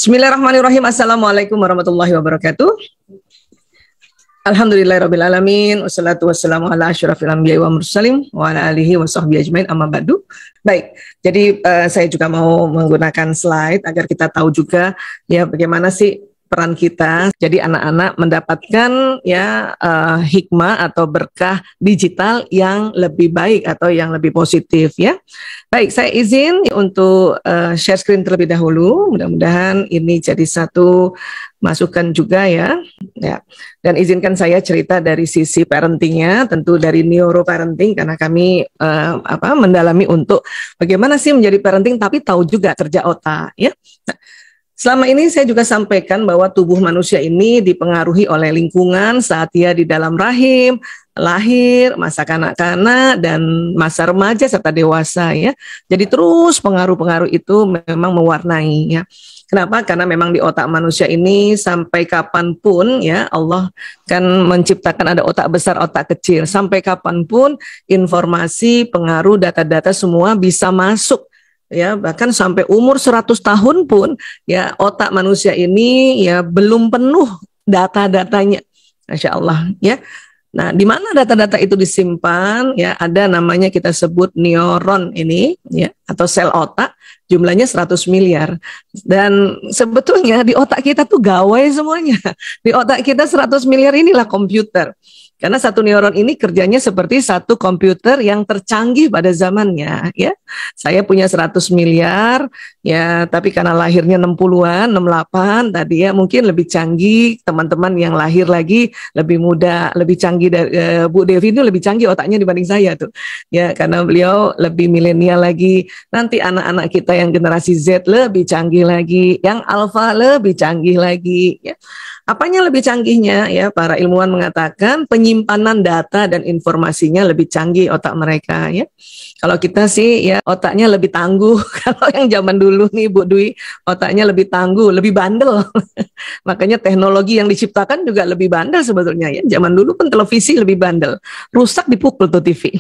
Bismillahirrahmanirrahim. Assalamualaikum warahmatullahi wabarakatuh. Alhamdulillahirrabbilalamin. Wassalatu wassalamu ala asyrafil anbiya'i wa mursalin wa ala alihi wa sahbihi ajmain amma ba'du. Baik, jadi saya juga mau menggunakan slide agar kita tahu juga ya bagaimana sih peran kita. Jadi anak-anak mendapatkan ya hikmah atau berkah digital yang lebih baik atau yang lebih positif ya. Baik, saya izin untuk share screen terlebih dahulu. Mudah-mudahan ini jadi satu masukan juga ya. Dan izinkan saya cerita dari sisi parentingnya, tentu dari neuroparenting karena kami mendalami untuk bagaimana sih menjadi parenting tapi tahu juga kerja otak ya. Nah, selama ini saya juga sampaikan bahwa tubuh manusia ini dipengaruhi oleh lingkungan saat ia di dalam rahim, lahir, masa kanak-kanak, dan masa remaja serta dewasa ya. Jadi terus pengaruh-pengaruh itu memang mewarnai ya. Kenapa? Karena memang di otak manusia ini sampai kapanpun ya Allah kan menciptakan ada otak besar, otak kecil. Sampai kapanpun informasi, pengaruh, data-data semua bisa masuk. Ya, bahkan sampai umur 100 tahun pun ya otak manusia ini ya belum penuh data-datanya. Masya Allah ya. Nah, di mana data-data itu disimpan ya ada namanya kita sebut neuron ini ya atau sel otak, jumlahnya 100 miliar. Dan sebetulnya di otak kita tuh gawai semuanya. Di otak kita 100 miliar inilah komputer. Karena satu neuron ini kerjanya seperti satu komputer yang tercanggih pada zamannya ya. Saya punya 100 miliar ya, tapi karena lahirnya 60-an, 68 tadi ya, mungkin lebih canggih teman-teman yang lahir lagi lebih muda, lebih canggih dari Bu Devi ini lebih canggih otaknya dibanding saya tuh. Ya, karena beliau lebih milenial lagi. Nanti anak-anak kita yang generasi Z lebih canggih lagi, yang alfa lebih canggih lagi ya. Apanya lebih canggihnya ya, para ilmuwan mengatakan penyimpanan data dan informasinya lebih canggih otak mereka ya. Kalau kita sih ya otaknya lebih tangguh. Kalau yang zaman dulu nih Bu Dwi otaknya lebih tangguh, lebih bandel. Makanya teknologi yang diciptakan juga lebih bandel sebetulnya ya. Zaman dulu pun televisi lebih bandel. Rusak dipukul tuh TV.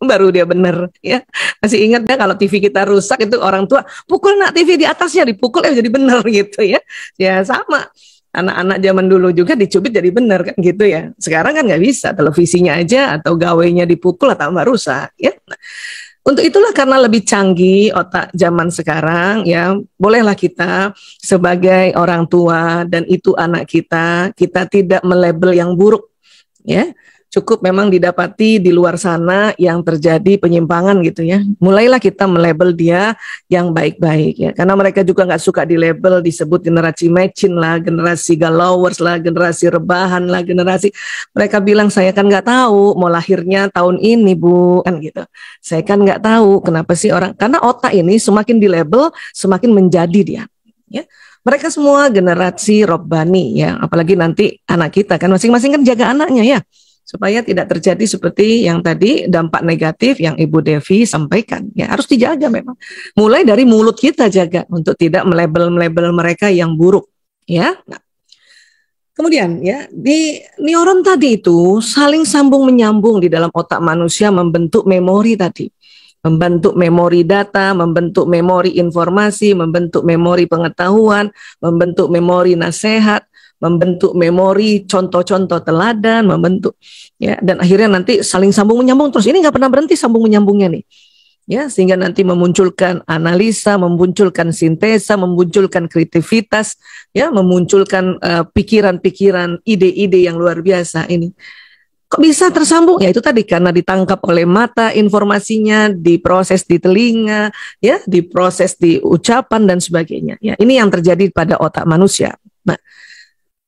Baru dia bener ya. Masih ingat ya kalau TV kita rusak itu orang tua pukul nak TV di atasnya dipukul jadi bener gitu ya. Ya sama. Anak-anak zaman dulu juga dicubit jadi benar kan gitu ya. Sekarang kan nggak bisa, televisinya aja atau gawainya dipukul atau tambah rusak ya. Nah, untuk itulah karena lebih canggih otak zaman sekarang ya, bolehlah kita sebagai orang tua dan itu anak kita tidak melabel yang buruk ya. Cukup memang didapati di luar sana yang terjadi penyimpangan gitu ya. Mulailah kita melabel dia yang baik-baik ya. Karena mereka juga nggak suka di label, disebut generasi mecin lah, generasi galowers lah, generasi rebahan lah, generasi. Mereka bilang saya kan nggak tahu mau lahirnya tahun ini Bu, kan gitu. Saya kan nggak tahu kenapa sih orang, karena otak ini semakin di label semakin menjadi dia. Ya. Mereka semua generasi robbani ya. Apalagi nanti anak kita kan masing-masing kan jaga anaknya ya. Supaya tidak terjadi seperti yang tadi dampak negatif yang Ibu Devi sampaikan. Ya, harus dijaga memang. Mulai dari mulut kita jaga untuk tidak melabel-melabel mereka yang buruk. Ya. Nah, kemudian ya di neuron tadi itu saling sambung menyambung di dalam otak manusia membentuk memori tadi. Membentuk memori data, membentuk memori informasi, membentuk memori pengetahuan, membentuk memori nasihat, membentuk memori contoh-contoh teladan, membentuk ya, dan akhirnya nanti saling sambung menyambung terus. Ini nggak pernah berhenti sambung menyambungnya nih ya, sehingga nanti memunculkan analisa, memunculkan sintesa, memunculkan kreativitas ya, memunculkan pikiran-pikiran, ide-ide yang luar biasa ini. Kok bisa tersambung? Ya itu tadi karena ditangkap oleh mata informasinya, diproses di telinga ya, diproses di ucapan dan sebagainya ya. Ini yang terjadi pada otak manusia. Nah,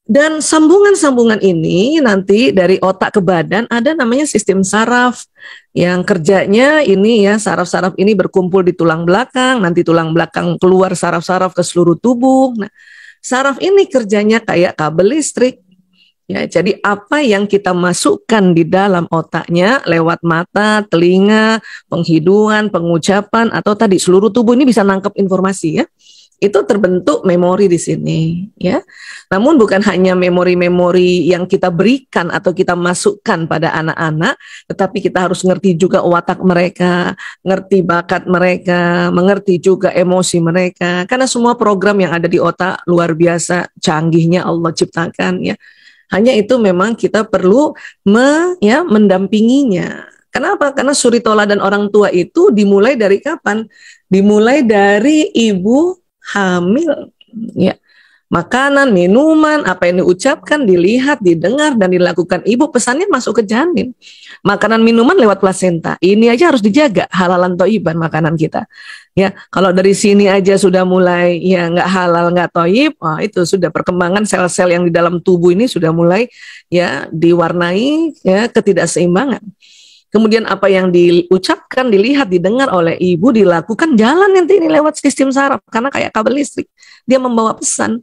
dan sambungan-sambungan ini nanti dari otak ke badan ada namanya sistem saraf yang kerjanya ini ya, saraf-saraf ini berkumpul di tulang belakang, nanti tulang belakang keluar saraf-saraf ke seluruh tubuh. Nah, saraf ini kerjanya kayak kabel listrik. Ya, jadi apa yang kita masukkan di dalam otaknya lewat mata, telinga, penghidungan, pengucapan atau tadi seluruh tubuh ini bisa nangkep informasi ya. itu terbentuk memori di sini, ya. Namun bukan hanya memori-memori yang kita berikan atau kita masukkan pada anak-anak, tetapi kita harus ngerti juga watak mereka, ngerti bakat mereka, mengerti juga emosi mereka. Karena semua program yang ada di otak luar biasa canggihnya Allah ciptakan, ya. Hanya itu memang kita perlu mendampinginya. Kenapa? Karena suri toladan orang tua itu dimulai dari kapan? Dimulai dari ibu hamil, ya. Makanan, minuman, apa yang diucapkan, dilihat, didengar, dan dilakukan ibu, pesannya masuk ke janin. Makanan, minuman lewat plasenta. Ini aja harus dijaga, halalan toiban makanan kita. Ya, kalau dari sini aja sudah mulai ya nggak halal, nggak toib, itu sudah perkembangan sel-sel yang di dalam tubuh ini sudah mulai ya diwarnai ya ketidakseimbangan. Kemudian apa yang diucapkan, dilihat, didengar oleh ibu, dilakukan jalan nanti ini lewat sistem saraf. Karena kayak kabel listrik, dia membawa pesan.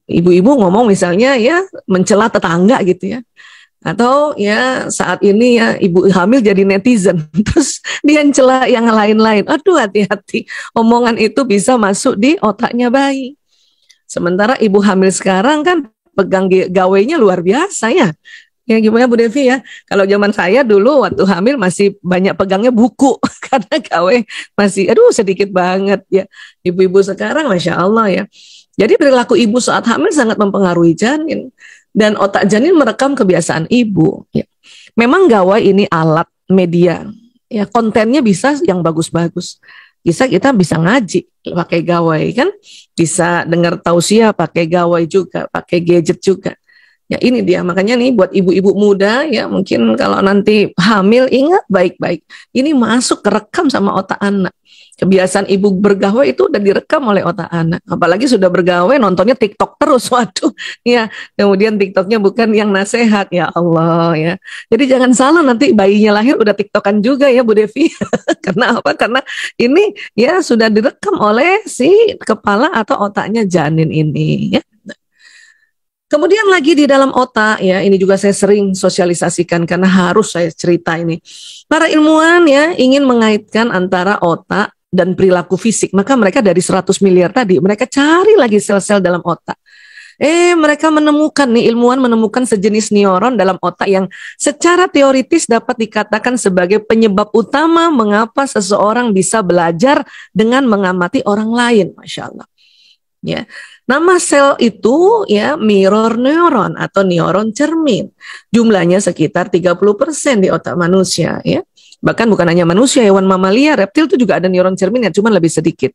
Ibu-ibu ngomong misalnya ya mencela tetangga gitu ya. Atau ya saat ini ya ibu hamil jadi netizen. Terus dia mencela yang lain-lain. Aduh hati-hati, omongan itu bisa masuk di otaknya bayi. Sementara ibu hamil sekarang kan pegang gawainya luar biasa ya. Ya gimana Bu Devi ya, kalau zaman saya dulu waktu hamil masih banyak pegangnya buku karena gawe masih sedikit banget ya. Ibu-ibu sekarang Masya Allah ya. Jadi perilaku ibu saat hamil sangat mempengaruhi janin dan otak janin merekam kebiasaan ibu ya. Memang gawai ini alat media ya, kontennya bisa yang bagus-bagus. Kita bisa ngaji pakai gawai kan, bisa dengar tausiah pakai gawai juga, pakai gadget juga. Ya ini dia, makanya nih buat ibu-ibu muda ya mungkin kalau nanti hamil ingat baik-baik. Ini masuk kerekam sama otak anak. Kebiasaan ibu bergawe itu udah direkam oleh otak anak. Apalagi sudah bergawe nontonnya TikTok terus, waduh ya. Kemudian TikToknya bukan yang nasihat, ya Allah ya. Jadi jangan salah nanti bayinya lahir udah TikTokan juga ya Bu Devi. Karena apa? Karena ini ya sudah direkam oleh si kepala atau otaknya janin ini ya. Kemudian lagi di dalam otak ya, ini juga saya sering sosialisasikan karena harus saya cerita ini. Para ilmuwan ya ingin mengaitkan antara otak dan perilaku fisik. Maka mereka dari 100 miliar tadi, mereka cari lagi sel-sel dalam otak. Mereka menemukan nih, ilmuwan menemukan sejenis neuron dalam otak yang secara teoritis dapat dikatakan sebagai penyebab utama mengapa seseorang bisa belajar dengan mengamati orang lain. Masya Allah. Ya. Nama sel itu ya mirror neuron atau neuron cermin. Jumlahnya sekitar 30% di otak manusia ya. Bahkan bukan hanya manusia, hewan mamalia, reptil itu juga ada neuron cermin yang cuma lebih sedikit.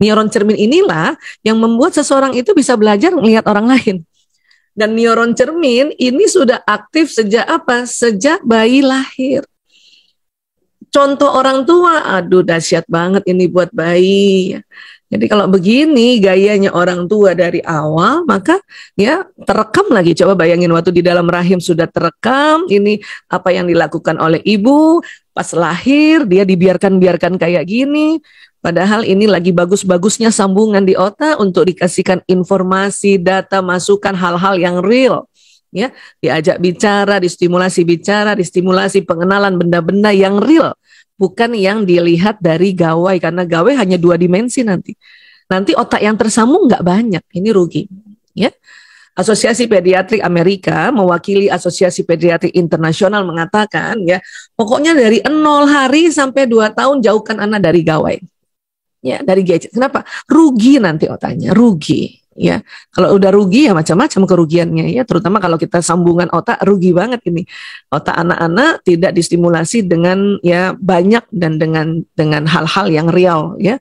Neuron cermin inilah yang membuat seseorang itu bisa belajar melihat orang lain. Dan neuron cermin ini sudah aktif sejak apa? Sejak bayi lahir. Contoh orang tua, aduh dahsyat banget ini buat bayi. Jadi kalau begini gayanya orang tua dari awal, maka ya terekam lagi. Coba bayangin waktu di dalam rahim sudah terekam, ini apa yang dilakukan oleh ibu, pas lahir dia dibiarkan kayak gini. Padahal ini lagi bagus-bagusnya sambungan di otak untuk dikasihkan informasi, data, masukan, hal-hal yang real. Ya, diajak bicara, distimulasi pengenalan benda-benda yang real. Bukan yang dilihat dari gawai, karena gawai hanya 2 dimensi nanti. Nanti otak yang tersambung nggak banyak, ini rugi. Ya, Asosiasi Pediatrik Amerika mewakili Asosiasi Pediatrik Internasional mengatakan ya, pokoknya dari 0 hari sampai 2 tahun jauhkan anak dari gawai. Ya, dari gadget. Kenapa? Rugi nanti otaknya, rugi. Ya, kalau udah rugi ya macam-macam kerugiannya ya, terutama kalau kita sambungan otak rugi banget ini. Otak anak-anak tidak distimulasi dengan ya banyak dan dengan hal-hal yang real ya.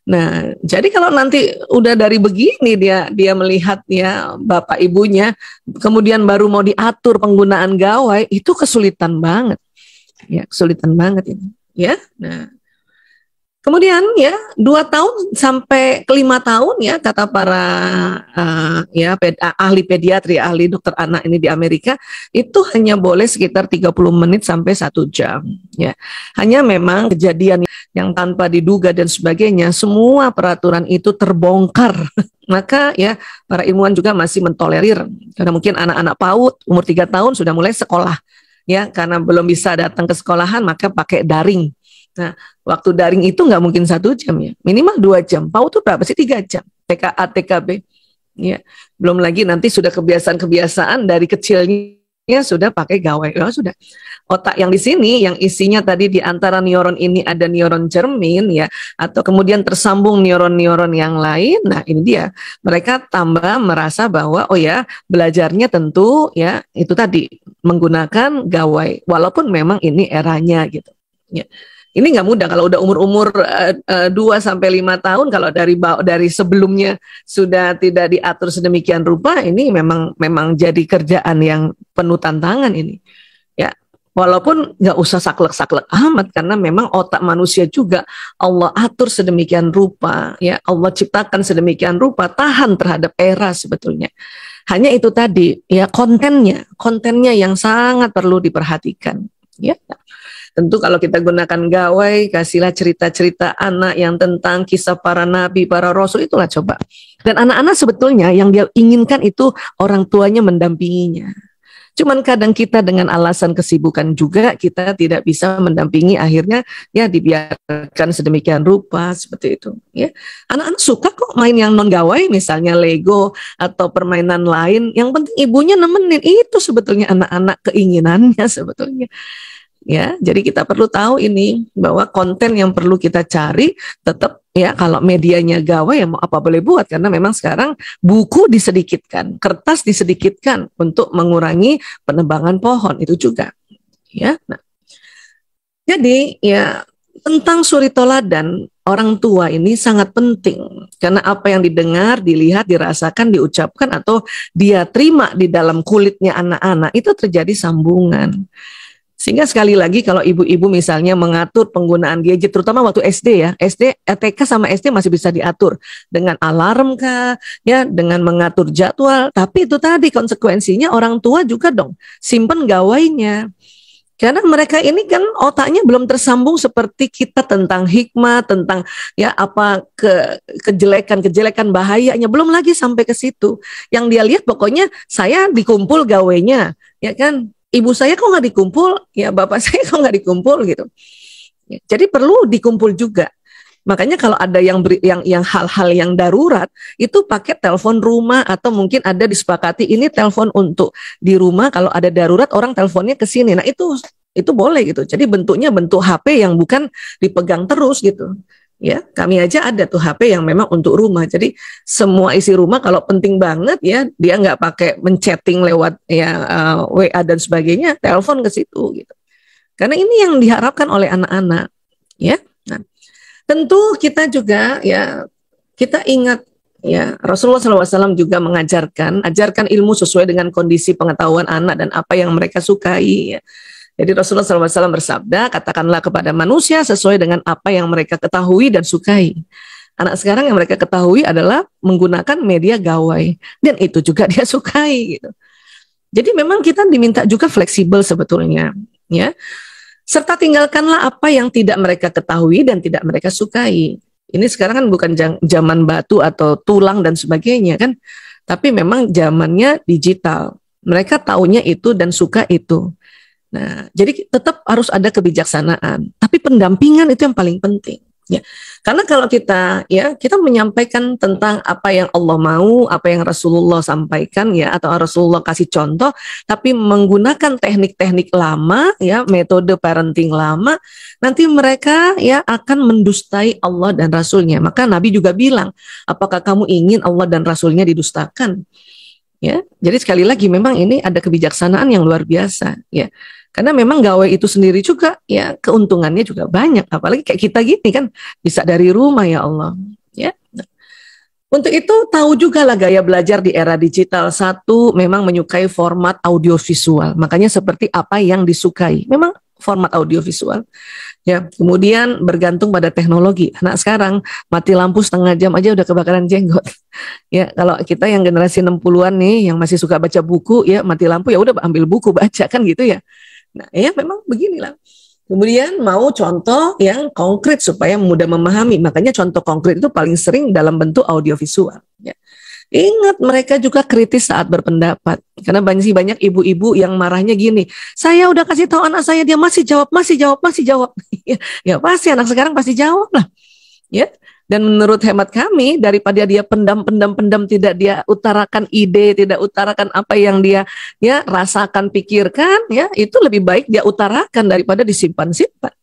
Nah, jadi kalau nanti udah dari begini dia melihat ya bapak ibunya, kemudian baru mau diatur penggunaan gawai, itu kesulitan banget. Ya, kesulitan banget ini ya. Nah, kemudian ya 2 tahun sampai ke 5 tahun ya kata para ahli pediatri, ahli dokter anak ini di Amerika itu hanya boleh sekitar 30 menit sampai 1 jam ya. Hanya memang kejadian yang tanpa diduga dan sebagainya, semua peraturan itu terbongkar. Maka ya para ilmuwan juga masih mentolerir karena mungkin anak-anak PAUD umur 3 tahun sudah mulai sekolah ya, karena belum bisa datang ke sekolahan maka pakai daring. Nah, waktu daring itu nggak mungkin 1 jam ya, minimal 2 jam. PAUD itu berapa sih? 3 jam. TKA, TKB. Ya, belum lagi nanti sudah kebiasaan-kebiasaan dari kecilnya sudah pakai gawai. Ya, sudah. Otak yang di sini, yang isinya tadi di antara neuron ini ada neuron cermin ya, atau kemudian tersambung neuron-neuron yang lain. Nah, ini dia. Mereka tambah merasa bahwa oh ya, belajarnya tentu ya itu tadi menggunakan gawai, walaupun memang ini eranya gitu. Ya. Ini nggak mudah kalau udah umur-umur 2 sampai 5 tahun, kalau dari sebelumnya sudah tidak diatur sedemikian rupa, ini memang jadi kerjaan yang penuh tantangan ini. Ya, walaupun nggak usah saklek-saklek amat, karena memang otak manusia juga Allah atur sedemikian rupa, ya Allah ciptakan sedemikian rupa, tahan terhadap era sebetulnya. Hanya itu tadi, ya kontennya yang sangat perlu diperhatikan. Ya. Tentu kalau kita gunakan gawai, kasihlah cerita-cerita anak yang tentang kisah para nabi, para rasul, itulah coba. Dan anak-anak sebetulnya yang dia inginkan itu orang tuanya mendampinginya. Cuman kadang kita dengan alasan kesibukan juga kita tidak bisa mendampingi, akhirnya ya dibiarkan sedemikian rupa seperti itu. Ya, anak-anak suka kok main yang non gawai, misalnya Lego atau permainan lain. Yang penting ibunya nemenin, itu sebetulnya anak-anak keinginannya sebetulnya. Ya, jadi kita perlu tahu ini bahwa konten yang perlu kita cari tetap ya kalau medianya gawai ya mau apa boleh buat, karena memang sekarang buku disedikitkan, kertas disedikitkan untuk mengurangi penebangan pohon itu juga. Ya. Nah, jadi ya tentang suri toladan orang tua ini sangat penting karena apa yang didengar, dilihat, dirasakan, diucapkan atau dia terima di dalam kulitnya anak-anak itu terjadi sambungan. Sehingga sekali lagi kalau ibu-ibu misalnya mengatur penggunaan gadget, terutama waktu SD ya, TK sama SD masih bisa diatur dengan alarm kah, ya dengan mengatur jadwal. Tapi itu tadi konsekuensinya orang tua juga dong simpen gawainya. Karena mereka ini kan otaknya belum tersambung seperti kita tentang hikmah, tentang ya apa kejelekan bahayanya, belum lagi sampai ke situ. Yang dia lihat pokoknya saya dikumpul gawainya, ya kan? Ibu saya kok nggak dikumpul, ya bapak saya kok nggak dikumpul gitu. Jadi perlu dikumpul juga. Makanya kalau ada yang hal-hal yang darurat itu pakai telepon rumah atau mungkin ada disepakati ini telepon untuk di rumah, kalau ada darurat orang teleponnya ke sini. Nah itu boleh gitu. Jadi bentuknya bentuk HP yang bukan dipegang terus gitu. Ya, kami aja ada tuh HP yang memang untuk rumah. Jadi semua isi rumah kalau penting banget ya dia nggak pakai menchatting lewat ya WA dan sebagainya, telepon ke situ gitu. Karena ini yang diharapkan oleh anak-anak. Ya, nah, tentu kita juga ya kita ingat ya Rasulullah SAW juga ajarkan ilmu sesuai dengan kondisi pengetahuan anak dan apa yang mereka sukai. Ya. Jadi Rasulullah SAW bersabda, katakanlah kepada manusia sesuai dengan apa yang mereka ketahui dan sukai. Anak sekarang yang mereka ketahui adalah menggunakan media gawai. Dan itu juga dia sukai. Gitu. Jadi memang kita diminta juga fleksibel sebetulnya. Ya. Serta tinggalkanlah apa yang tidak mereka ketahui dan tidak mereka sukai. Ini sekarang kan bukan zaman batu atau tulang dan sebagainya kan. Tapi memang zamannya digital. Mereka taunya itu dan suka itu. Nah, jadi tetap harus ada kebijaksanaan, tapi pendampingan itu yang paling penting. Ya, karena kalau kita menyampaikan tentang apa yang Allah mau, apa yang Rasulullah sampaikan ya, atau Rasulullah kasih contoh, tapi menggunakan teknik-teknik lama ya, metode parenting lama, nanti mereka ya akan mendustai Allah dan Rasulnya. Maka Nabi juga bilang, apakah kamu ingin Allah dan Rasulnya didustakan? Ya, jadi sekali lagi memang ini ada kebijaksanaan yang luar biasa ya. Karena memang gawai itu sendiri juga ya keuntungannya juga banyak, apalagi kayak kita gini kan bisa dari rumah ya Allah ya. Nah, untuk itu tahu juga lah gaya belajar di era digital. Satu, memang menyukai format audiovisual, makanya seperti apa yang disukai memang format audiovisual ya. Kemudian bergantung pada teknologi. Anak sekarang mati lampu setengah jam aja udah kebakaran jenggot ya. Kalau kita yang generasi 60-an nih yang masih suka baca buku ya, mati lampu ya udah ambil buku baca kan gitu ya. Nah, ya memang beginilah. Kemudian mau contoh yang konkret supaya mudah memahami. Makanya contoh konkret itu paling sering dalam bentuk audiovisual. Ya. Ingat mereka juga kritis saat berpendapat. Karena banyak ibu-ibu yang marahnya gini. Saya udah kasih tahu anak saya, dia masih jawab. Ya pasti anak sekarang pasti jawab lah. Ya. Dan menurut hemat kami, daripada dia pendam, tidak dia utarakan ide, tidak utarakan apa yang dia ya rasakan, pikirkan, ya itu lebih baik dia utarakan daripada disimpan-simpan.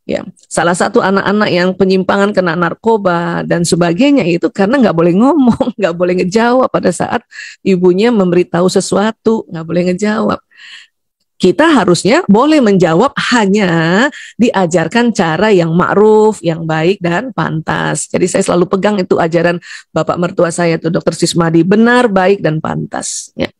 Ya, salah satu anak-anak yang penyimpangan kena narkoba dan sebagainya itu karena nggak boleh ngomong, nggak boleh ngejawab pada saat ibunya memberitahu sesuatu, nggak boleh ngejawab. Kita harusnya boleh menjawab, hanya diajarkan cara yang ma'ruf, yang baik dan pantas. Jadi saya selalu pegang itu ajaran bapak mertua saya itu Dr. Sismadi, benar, baik dan pantas. Ya.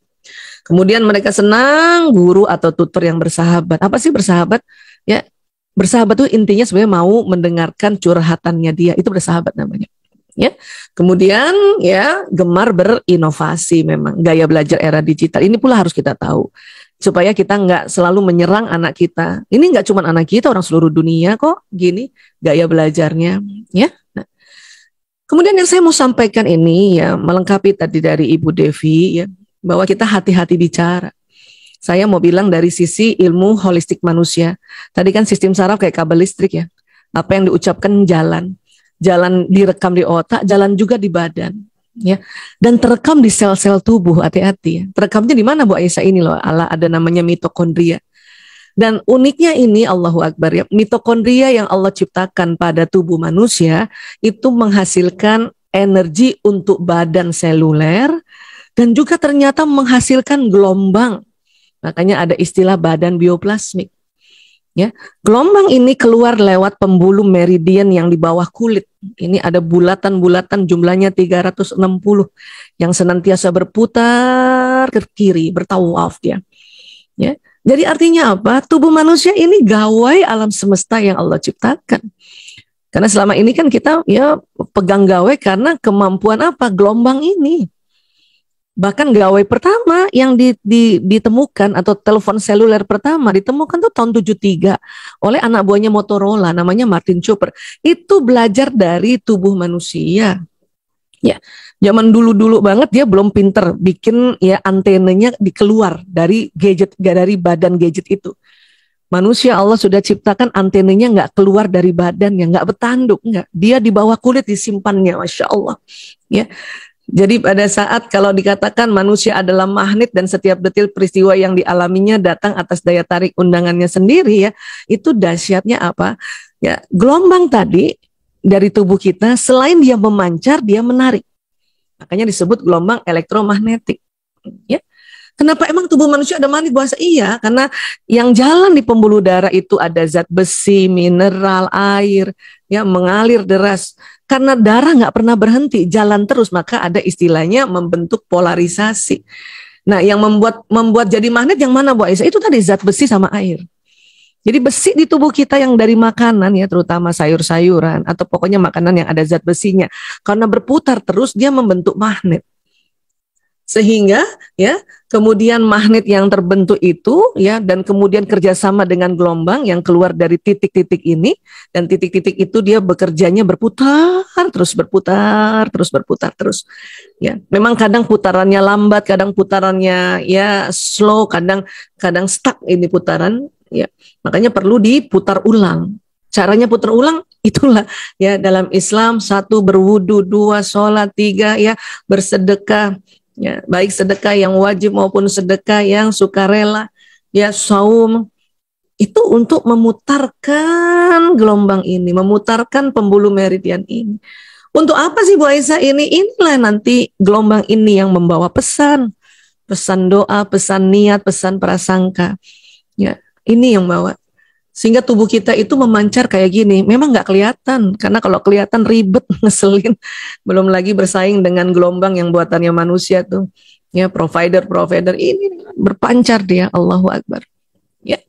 Kemudian mereka senang guru atau tutor yang bersahabat. Apa sih bersahabat? Ya, bersahabat itu intinya sebenarnya mau mendengarkan curhatannya dia, itu bersahabat namanya. Ya. Kemudian ya gemar berinovasi, memang gaya belajar era digital ini pula harus kita tahu supaya kita nggak selalu menyerang anak kita. Ini nggak cuma anak kita, orang seluruh dunia kok gini gaya belajarnya. Ya. Nah. Kemudian yang saya mau sampaikan ini ya melengkapi tadi dari Ibu Devi ya, bahwa kita hati-hati bicara. Saya mau bilang dari sisi ilmu holistik manusia. Tadi kan sistem saraf kayak kabel listrik ya. Apa yang diucapkan jalan. Jalan direkam di otak, jalan juga di badan. Ya. Dan terekam di sel-sel tubuh, hati-hati ya. Terekamnya di mana Bu Aisyah ini loh, ada namanya mitokondria. Dan uniknya ini Allahu Akbar ya, mitokondria yang Allah ciptakan pada tubuh manusia itu menghasilkan energi untuk badan seluler dan juga ternyata menghasilkan gelombang. Makanya ada istilah badan bioplasmik. Ya, gelombang ini keluar lewat pembuluh meridian yang di bawah kulit. Ini ada bulatan-bulatan jumlahnya 360 yang senantiasa berputar ke kiri, bertawaf dia. Ya. Jadi artinya apa? Tubuh manusia ini gawai alam semesta yang Allah ciptakan. Karena selama ini kan kita ya pegang gawai karena kemampuan apa? Gelombang ini. Bahkan gawai pertama yang ditemukan atau telepon seluler pertama ditemukan tuh tahun 73 oleh anak buahnya Motorola namanya Martin Cooper. Itu belajar dari tubuh manusia. Ya, zaman dulu-dulu banget dia belum pinter bikin ya antenanya dikeluar dari gadget, dari badan gadget itu. Manusia Allah sudah ciptakan antenanya nggak keluar dari badan, yang nggak bertanduk, nggak. Dia di bawah kulit disimpannya, Masya Allah. Ya. Jadi pada saat kalau dikatakan manusia adalah magnet dan setiap detil peristiwa yang dialaminya datang atas daya tarik undangannya sendiri ya, itu dahsyatnya apa? Ya, gelombang tadi dari tubuh kita selain dia memancar, dia menarik. Makanya disebut gelombang elektromagnetik. Ya. Kenapa emang tubuh manusia ada magnet? Bahasa iya, karena yang jalan di pembuluh darah itu ada zat besi, mineral, air, ya mengalir deras. Karena darah nggak pernah berhenti, jalan terus, maka ada istilahnya membentuk polarisasi. Nah, yang membuat jadi magnet yang mana Bu Aisyah? Itu tadi zat besi sama air. Jadi besi di tubuh kita yang dari makanan ya, terutama sayur-sayuran atau pokoknya makanan yang ada zat besinya. Karena berputar terus dia membentuk magnet. Sehingga ya kemudian magnet yang terbentuk itu ya dan kemudian kerjasama dengan gelombang yang keluar dari titik-titik ini, dan titik-titik itu dia bekerjanya berputar terus ya. Memang kadang putarannya lambat, kadang putarannya ya slow, kadang stuck ini putaran ya. Makanya perlu diputar ulang. Caranya putar ulang itulah ya dalam Islam: 1 berwudu, 2 sholat, 3 ya bersedekah. Ya, baik sedekah yang wajib maupun sedekah yang sukarela, ya saum, itu untuk memutarkan gelombang ini, memutarkan pembuluh meridian ini. Untuk apa sih Bu Aisyah ini? Inilah nanti gelombang ini yang membawa pesan doa, pesan niat, pesan prasangka. Ya, ini yang bawa. Sehingga tubuh kita itu memancar kayak gini. Memang nggak kelihatan, karena kalau kelihatan ribet, ngeselin. Belum lagi bersaing dengan gelombang yang buatannya manusia tuh. Ya, provider ini berpancar dia, Allahu Akbar. Ya.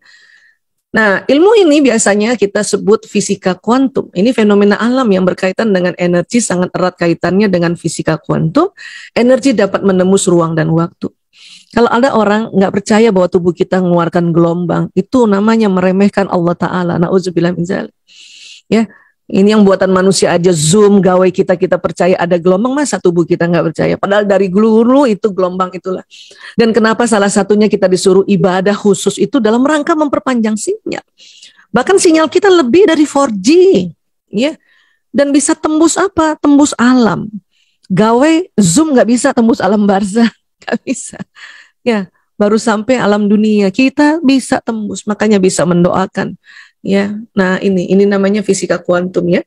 Nah, ilmu ini biasanya kita sebut fisika kuantum. Ini fenomena alam yang berkaitan dengan energi, sangat erat kaitannya dengan fisika kuantum. Energi dapat menembus ruang dan waktu. Kalau ada orang nggak percaya bahwa tubuh kita mengeluarkan gelombang, itu namanya meremehkan Allah Ta'ala. Na'udzubillah min dzalik. Ya, ini yang buatan manusia aja, Zoom, gawai kita percaya ada gelombang, masa tubuh kita nggak percaya? Padahal dari dulu itu gelombang itulah. Dan kenapa salah satunya kita disuruh ibadah khusus itu dalam rangka memperpanjang sinyal. Bahkan sinyal kita lebih dari 4G. Ya. dan bisa tembus apa? Tembus alam. Gawe Zoom nggak bisa tembus alam barzah, nggak bisa. Ya, baru sampai alam dunia kita bisa tembus, makanya bisa mendoakan. Ya, nah ini namanya fisika kuantum ya.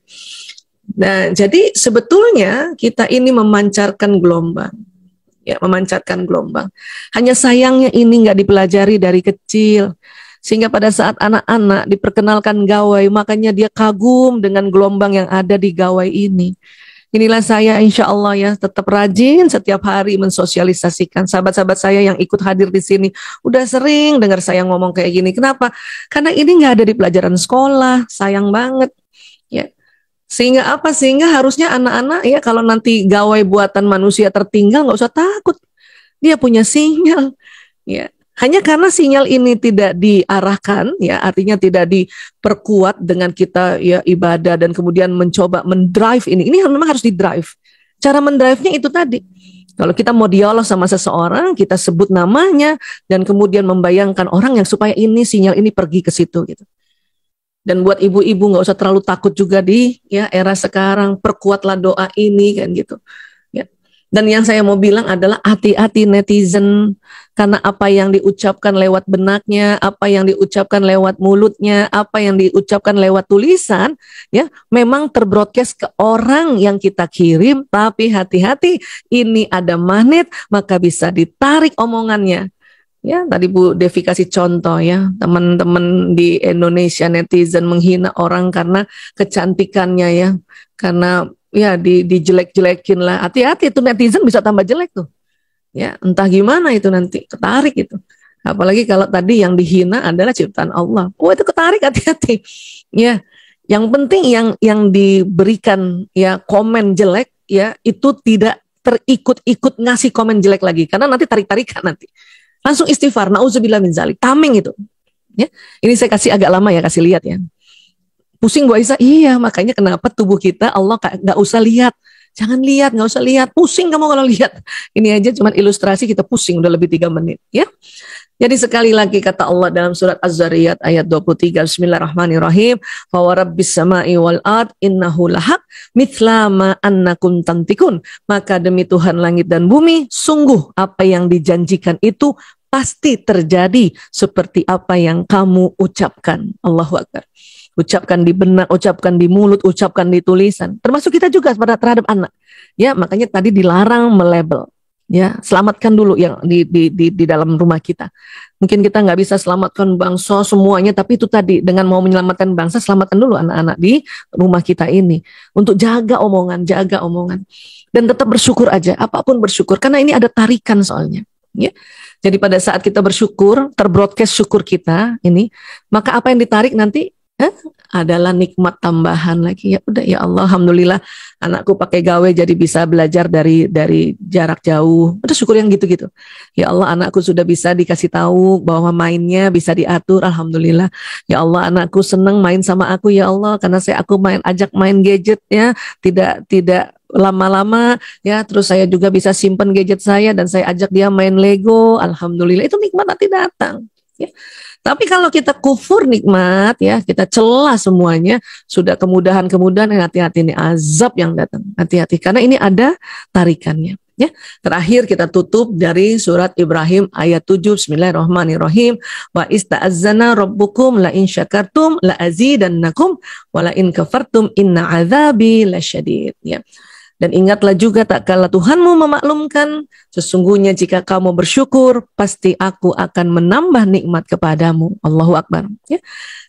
Nah, jadi sebetulnya kita ini memancarkan gelombang. Ya, memancarkan gelombang. Hanya sayangnya ini nggak dipelajari dari kecil. Sehingga pada saat anak-anak diperkenalkan gawai, makanya dia kagum dengan gelombang yang ada di gawai ini. Inilah saya insya Allah ya tetap rajin setiap hari mensosialisasikan. Sahabat-sahabat saya yang ikut hadir di sini udah sering dengar saya ngomong kayak gini. Kenapa? Karena ini nggak ada di pelajaran sekolah, sayang banget. Ya. Sehingga apa? Sehingga harusnya anak-anak ya kalau nanti gawai buatan manusia tertinggal nggak usah takut. Dia punya sinyal. Ya. Hanya karena sinyal ini tidak diarahkan, ya artinya tidak diperkuat dengan kita ya ibadah dan kemudian mencoba mendrive ini. Ini memang harus didrive. Cara mendrive-nya itu tadi. Kalau kita mau dialog sama seseorang, kita sebut namanya dan kemudian membayangkan orang yang supaya ini sinyal ini pergi ke situ gitu. Dan buat ibu-ibu nggak usah terlalu takut juga di ya era sekarang, perkuatlah doa ini kan gitu. Ya. Dan yang saya mau bilang adalah hati-hati netizen, karena apa yang diucapkan lewat benaknya, apa yang diucapkan lewat mulutnya, apa yang diucapkan lewat tulisan, ya memang terbroadcast ke orang yang kita kirim, tapi hati-hati ini ada magnet, maka bisa ditarik omongannya. Ya, tadi Bu Devi kasih contoh ya, teman-teman di Indonesia netizen menghina orang karena kecantikannya ya, karena ya dijelek-jelekin lah. Hati-hati itu netizen bisa tambah jelek tuh. Ya, entah gimana itu nanti ketarik itu. Apalagi kalau tadi yang dihina adalah ciptaan Allah. Oh, itu ketarik, hati-hati. Ya, yang penting yang diberikan ya komen jelek ya itu tidak terikut-ikut ngasih komen jelek lagi karena nanti tarik-tarikan nanti. Langsung istighfar, nauzubillah min zalik, tameng itu. Ya, ini saya kasih agak lama ya, kasih lihat ya. Pusing Bu Aisyah, iya makanya kenapa tubuh kita Allah nggak usah lihat, jangan lihat, nggak usah lihat, pusing kamu kalau lihat. Ini aja cuma ilustrasi kita pusing udah lebih 3 menit, ya. Jadi sekali lagi kata Allah dalam surat Az-Zariyat ayat 23, Bismillahirrahmanirrahim, fa warabbis sama'i wal ard innahu lahaq mithla ma annakum tantikun. Maka demi Tuhan langit dan bumi, sungguh apa yang dijanjikan itu pasti terjadi seperti apa yang kamu ucapkan. Allahu Akbar. Ucapkan di benak, ucapkan di mulut, ucapkan di tulisan. Termasuk kita juga terhadap anak. Ya, makanya tadi dilarang melabel. Ya, selamatkan dulu yang di dalam rumah kita. Mungkin kita nggak bisa selamatkan bangsa semuanya, tapi itu tadi dengan mau menyelamatkan bangsa, selamatkan dulu anak-anak di rumah kita ini untuk jaga omongan dan tetap bersyukur aja, apapun bersyukur karena ini ada tarikan soalnya. Ya, jadi pada saat kita bersyukur, terbroadcast syukur kita ini, maka apa yang ditarik nanti adalah nikmat tambahan lagi. Ya udah ya Allah, alhamdulillah anakku pakai gawe jadi bisa belajar dari jarak jauh. Udah syukur yang gitu-gitu. Ya Allah, anakku sudah bisa dikasih tahu bahwa mainnya bisa diatur, alhamdulillah. Ya Allah, anakku senang main sama aku ya Allah, karena aku ajak main gadget ya, tidak lama-lama ya, terus saya juga bisa simpan gadget saya dan saya ajak dia main Lego, alhamdulillah. Itu nikmat nanti datang ya. Tapi kalau kita kufur nikmat ya, kita celah semuanya, sudah kemudahan-kemudahan, hati-hati ini azab yang datang. Hati-hati karena ini ada tarikannya. Ya, terakhir kita tutup dari surat Ibrahim ayat 7, Bismillahirrahmanirrahim. Wa ista'azzana rabbukum la in syakartum la azidannakum wa la in kafartum inna azabi lasyadid. Ya. Dan ingatlah juga tak kala Tuhanmu memaklumkan, sesungguhnya jika kamu bersyukur, pasti aku akan menambah nikmat kepadamu. Allahu Akbar. Ya.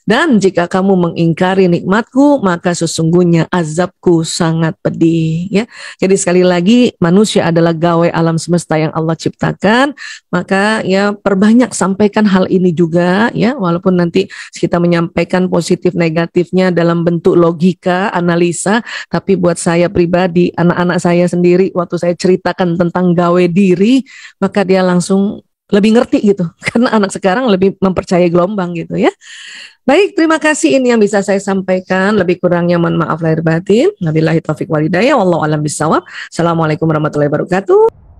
Dan jika kamu mengingkari nikmatku, maka sesungguhnya azabku sangat pedih. Ya. Jadi sekali lagi, manusia adalah gawai alam semesta yang Allah ciptakan. Maka ya perbanyak sampaikan hal ini juga. Ya, walaupun nanti kita menyampaikan positif negatifnya dalam bentuk logika, analisa. Tapi buat saya pribadi, anak-anak saya sendiri, waktu saya ceritakan tentang gawe diri, maka dia langsung lebih ngerti gitu. Karena anak sekarang lebih mempercayai gelombang gitu ya. Baik, terima kasih, ini yang bisa saya sampaikan. Lebih kurangnya mohon maaf lahir batin. Wabillahi taufiq wal hidayah. Wallahu a'lam bishawab. Assalamualaikum warahmatullahi wabarakatuh.